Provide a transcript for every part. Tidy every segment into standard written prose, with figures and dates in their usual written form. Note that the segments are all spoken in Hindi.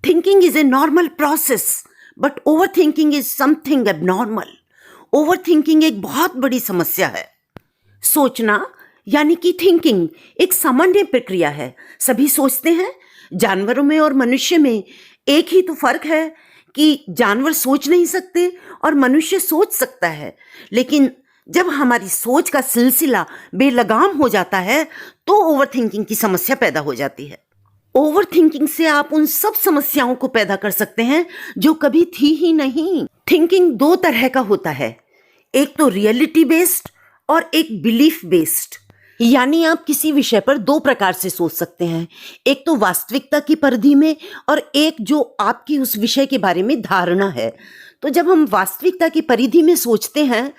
Thinking is a normal process, but over thinking is something abnormal. Over thinking एक बहुत बड़ी समस्या है। सोचना यानी कि थिंकिंग एक सामान्य प्रक्रिया है। सभी सोचते हैं। जानवरों में और मनुष्य में एक ही तो फर्क है कि जानवर सोच नहीं सकते और मनुष्य सोच सकता है। लेकिन जब हमारी सोच का सिलसिला बेलगाम हो जाता है तो ओवर थिंकिंग की समस्या पैदा हो जाती है। ओवर थिंकिंग से आप उन सब समस्याओं को पैदा कर सकते हैं जो कभी थी ही नहीं। थिंकिंग दो तरह का होता है, एक तो रियलिटी बेस्ड और एक बिलीफ बेस्ड। यानी आप किसी विषय पर दो प्रकार से सोच सकते हैं, एक तो वास्तविकता की परिधि में और एक जो आपकी उस विषय के बारे में धारणा है। तो जब हम वास्तविकता की परिधि में सोचते हैं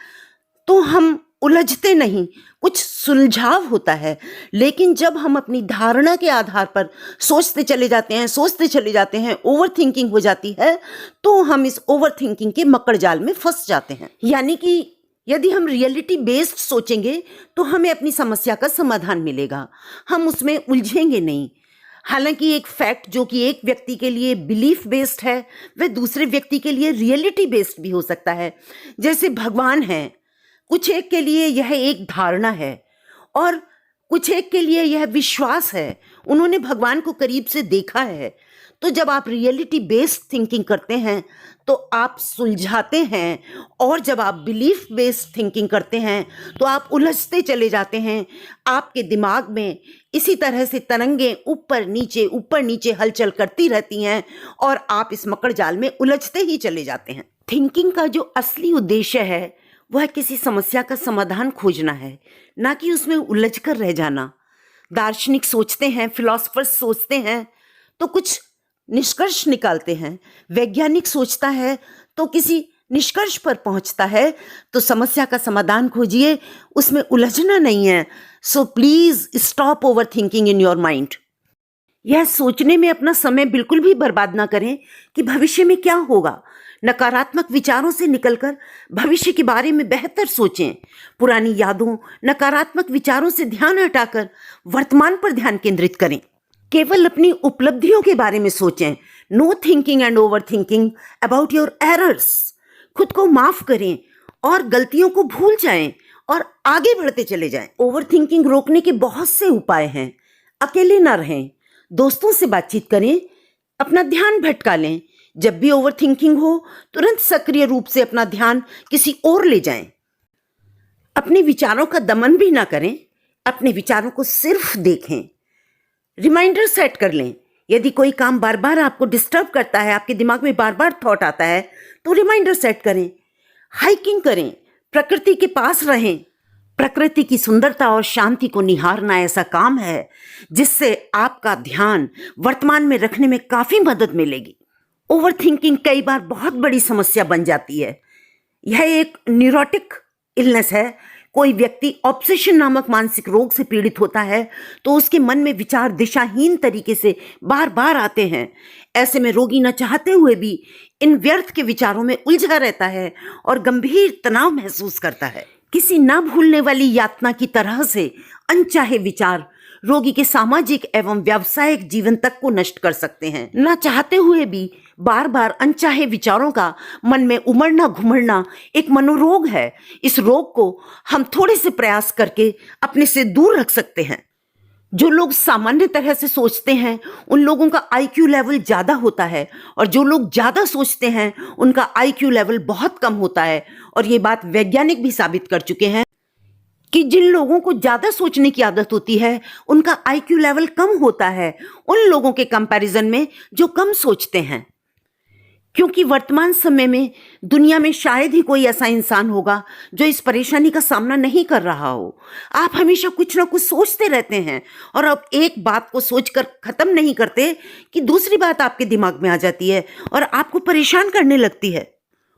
तो हम उलझते नहीं, कुछ सुलझाव होता है। लेकिन जब हम अपनी धारणा के आधार पर सोचते चले जाते हैं, ओवर थिंकिंग हो जाती है, तो हम इस ओवर थिंकिंग के मकड़ जाल में फंस जाते हैं। यानी कि यदि हम रियलिटी बेस्ड सोचेंगे तो हमें अपनी समस्या का समाधान मिलेगा, हम उसमें उलझेंगे नहीं। हालांकि एक फैक्ट जो कि एक व्यक्ति के लिए बिलीफ बेस्ड है वह दूसरे व्यक्ति के लिए रियलिटी बेस्ड भी हो सकता है। जैसे भगवान है, कुछ एक के लिए यह एक धारणा है और कुछ एक के लिए यह विश्वास है, उन्होंने भगवान को करीब से देखा है। तो जब आप रियलिटी बेस्ड थिंकिंग करते हैं तो आप सुलझाते हैं, और जब आप बिलीफ बेस्ड थिंकिंग करते हैं तो आप उलझते चले जाते हैं। आपके दिमाग में इसी तरह से तरंगें ऊपर नीचे हलचल करती रहती हैं और आप इस मकड़ जाल में उलझते ही चले जाते हैं। थिंकिंग का जो असली उद्देश्य है वह किसी समस्या का समाधान खोजना है, ना कि उसमें उलझ कर रह जाना। दार्शनिक सोचते हैं, फिलॉसफर्स सोचते हैं तो कुछ निष्कर्ष निकालते हैं, वैज्ञानिक सोचता है तो किसी निष्कर्ष पर पहुंचता है। तो समस्या का समाधान खोजिए, उसमें उलझना नहीं है। So please stop over thinking in your mind. यह सोचने में अपना समय बिल्कुल भी बर्बाद ना करें कि भविष्य में क्या होगा। नकारात्मक विचारों से निकलकर भविष्य के बारे में बेहतर सोचें। पुरानी यादों, नकारात्मक विचारों से ध्यान हटाकर वर्तमान पर ध्यान केंद्रित करें। केवल अपनी उपलब्धियों के बारे में सोचें। No thinking and overthinking about your errors. खुद को माफ करें और गलतियों को भूल जाएं और आगे बढ़ते चले जाएं। ओवर थिंकिंग रोकने के बहुत से उपाय हैं। अकेले ना रहें, दोस्तों से बातचीत करें, अपना ध्यान भटका लें। जब भी ओवर थिंकिंग हो तुरंत सक्रिय रूप से अपना ध्यान किसी और ले जाएं। अपने विचारों का दमन भी ना करें, अपने विचारों को सिर्फ देखें। रिमाइंडर सेट कर लें। यदि कोई काम बार बार आपको डिस्टर्ब करता है, आपके दिमाग में बार बार थॉट आता है, तो रिमाइंडर सेट करें। हाइकिंग करें, प्रकृति के पास रहें। प्रकृति की सुंदरता और शांति को निहारना ऐसा काम है जिससे आपका ध्यान वर्तमान में रखने में काफी मदद मिलेगी। ओवर थिंकिंग कई बार बहुत बड़ी समस्या बन जाती है। यह एक न्यूरोटिक इलनेस है। कोई व्यक्ति ऑब्सेशन नामक मानसिक रोग से पीड़ित होता है तो उसके मन में विचार दिशाहीन तरीके से बार बार आते हैं। ऐसे में रोगी न चाहते हुए भी इन व्यर्थ के विचारों में उलझा रहता है और गंभीर तनाव महसूस करता है। किसी ना भूलने वाली यातना की तरह से अनचाहे विचार रोगी के सामाजिक एवं व्यावसायिक जीवन तक को नष्ट कर सकते हैं। ना चाहते हुए भी बार बार अनचाहे विचारों का मन में उमड़ना घुमड़ना एक मनोरोग है। इस रोग को हम थोड़े से प्रयास करके अपने से दूर रख सकते हैं। जो लोग सामान्य तरह से सोचते हैं उन लोगों का आईक्यू लेवल ज़्यादा होता है, और जो लोग ज़्यादा सोचते हैं उनका आईक्यू लेवल बहुत कम होता है। और ये बात वैज्ञानिक भी साबित कर चुके हैं कि जिन लोगों को ज़्यादा सोचने की आदत होती है उनका आईक्यू लेवल कम होता है उन लोगों के कंपैरिजन में जो कम सोचते हैं। क्योंकि वर्तमान समय में दुनिया में शायद ही कोई ऐसा इंसान होगा जो इस परेशानी का सामना नहीं कर रहा हो। आप हमेशा कुछ ना कुछ सोचते रहते हैं और अब एक बात को सोचकर ख़त्म नहीं करते कि दूसरी बात आपके दिमाग में आ जाती है और आपको परेशान करने लगती है,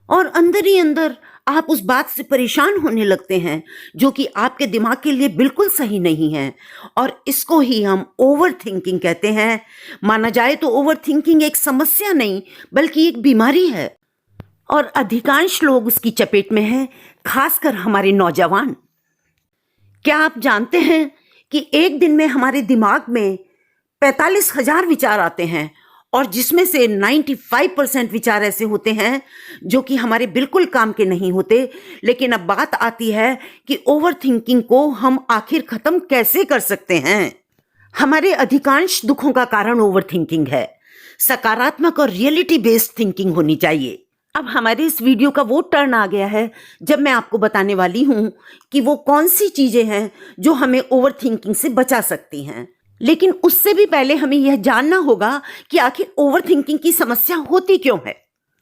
और अंदर ही अंदर आप उस बात से परेशान होने लगते हैं जो कि आपके दिमाग के लिए बिल्कुल सही नहीं है। और इसको ही हम ओवर थिंकिंग कहते हैं। माना जाए तो ओवर थिंकिंग एक समस्या नहीं बल्कि एक बीमारी है, और अधिकांश लोग उसकी चपेट में हैं, खासकर हमारे नौजवान। क्या आप जानते हैं कि एक दिन में हमारे दिमाग में 45,000 विचार आते हैं और जिसमें से 95% विचार ऐसे होते हैं जो कि हमारे बिल्कुल काम के नहीं होते। लेकिन अब बात आती है कि ओवर थिंकिंग को हम आखिर खत्म कैसे कर सकते हैं। हमारे अधिकांश दुखों का कारण ओवर थिंकिंग है। सकारात्मक और रियलिटी बेस्ड थिंकिंग होनी चाहिए। अब हमारे इस वीडियो का वो टर्न आ गया है जब मैं आपको बताने वाली हूं कि वो कौन सी चीजें हैं जो हमें ओवर थिंकिंग से बचा सकती हैं। लेकिन उससे भी पहले हमें यह जानना होगा कि आखिर ओवर थिंकिंग की समस्या होती क्यों है।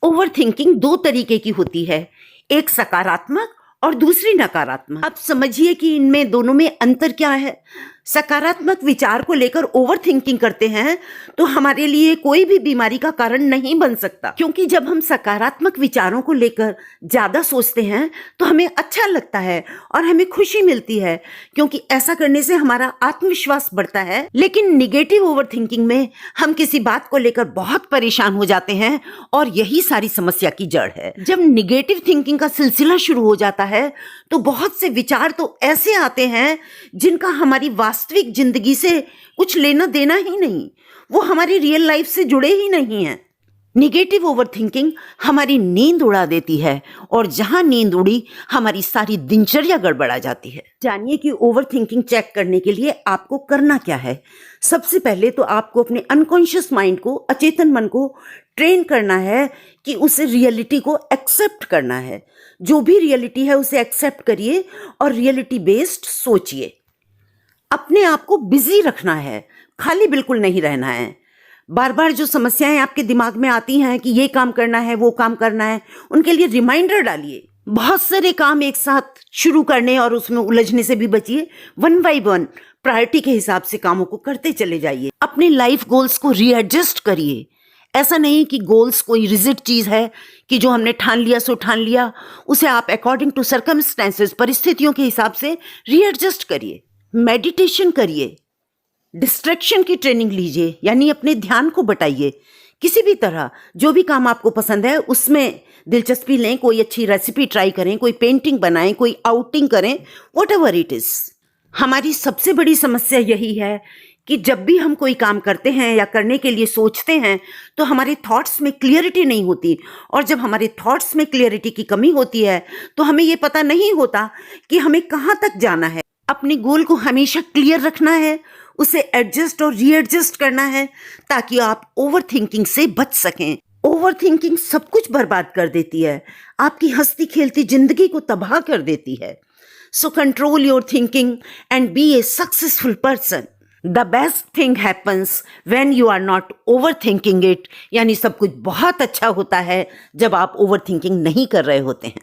ओवर थिंकिंग दो तरीके की होती है, एक सकारात्मक और दूसरी नकारात्मक। अब समझिए कि इनमें दोनों में अंतर क्या है। सकारात्मक विचार को लेकर ओवर थिंकिंग करते हैं तो हमारे लिए कोई भी बीमारी का कारण नहीं बन सकता, क्योंकि जब हम सकारात्मक विचारों को लेकर ज्यादा सोचते हैं तो हमें अच्छा लगता है और हमें खुशी मिलती है, क्योंकि ऐसा करने से हमारा आत्मविश्वास बढ़ता है। लेकिन निगेटिव ओवर थिंकिंग में हम किसी बात को लेकर बहुत परेशान हो जाते हैं और यही सारी समस्या की जड़ है। जब निगेटिव थिंकिंग का सिलसिला शुरू हो जाता है तो बहुत से विचार तो ऐसे आते हैं जिनका हमारी वास्तविक जिंदगी से कुछ लेना देना ही नहीं, वो हमारी रियल लाइफ से जुड़े ही नहीं हैं। निगेटिव ओवर थिंकिंग हमारी नींद उड़ा देती है और जहां नींद उड़ी हमारी सारी दिनचर्या गड़बड़ा जाती है। जानिए कि ओवर थिंकिंग चेक करने के लिए आपको करना क्या है। सबसे पहले तो आपको अपने अनकॉन्शियस माइंड को, अचेतन मन को ट्रेन करना है कि उसे रियलिटी को एक्सेप्ट करना है। जो भी रियलिटी है उसे एक्सेप्ट करिए और रियलिटी बेस्ड सोचिए। अपने आप को बिजी रखना है, खाली बिल्कुल नहीं रहना है। बार बार जो समस्याएं आपके दिमाग में आती हैं कि ये काम करना है, वो काम करना है, उनके लिए रिमाइंडर डालिए। बहुत सारे काम एक साथ शुरू करने और उसमें उलझने से भी बचिए। वन बाय वन प्रायोरिटी के हिसाब से कामों को करते चले जाइए। अपने लाइफ गोल्स को रीएडजस्ट करिए। ऐसा नहीं कि गोल्स कोई रिजिड चीज है कि जो हमने ठान लिया सो ठान लिया, उसे आप अकॉर्डिंग टू सर्कमस्टेंसेस, परिस्थितियों के हिसाब से रीएडजस्ट करिए। मेडिटेशन करिए, डिस्ट्रैक्शन की ट्रेनिंग लीजिए, यानी अपने ध्यान को बटाइए। किसी भी तरह जो भी काम आपको पसंद है उसमें दिलचस्पी लें। कोई अच्छी रेसिपी ट्राई करें, कोई पेंटिंग बनाएं, कोई आउटिंग करें, व्हाटएवर इट इज। हमारी सबसे बड़ी समस्या यही है कि जब भी हम कोई काम करते हैं या करने के लिए सोचते हैं तो हमारे थॉट्स में क्लियरिटी नहीं होती, और जब हमारे थॉट्स में क्लियरिटी की कमी होती है तो हमें ये पता नहीं होता कि हमें कहाँ तक जाना है। अपने गोल को हमेशा क्लियर रखना है, उसे एडजस्ट और रीएडजस्ट करना है ताकि आप ओवर थिंकिंग से बच सकें। ओवर थिंकिंग सब कुछ बर्बाद कर देती है, आपकी हंसती खेलती जिंदगी को तबाह कर देती है। So control your thinking and be a successful person. The best thing happens when you are not overthinking it, यानी सब कुछ बहुत अच्छा होता है जब आप ओवर थिंकिंग नहीं कर रहे होते हैं।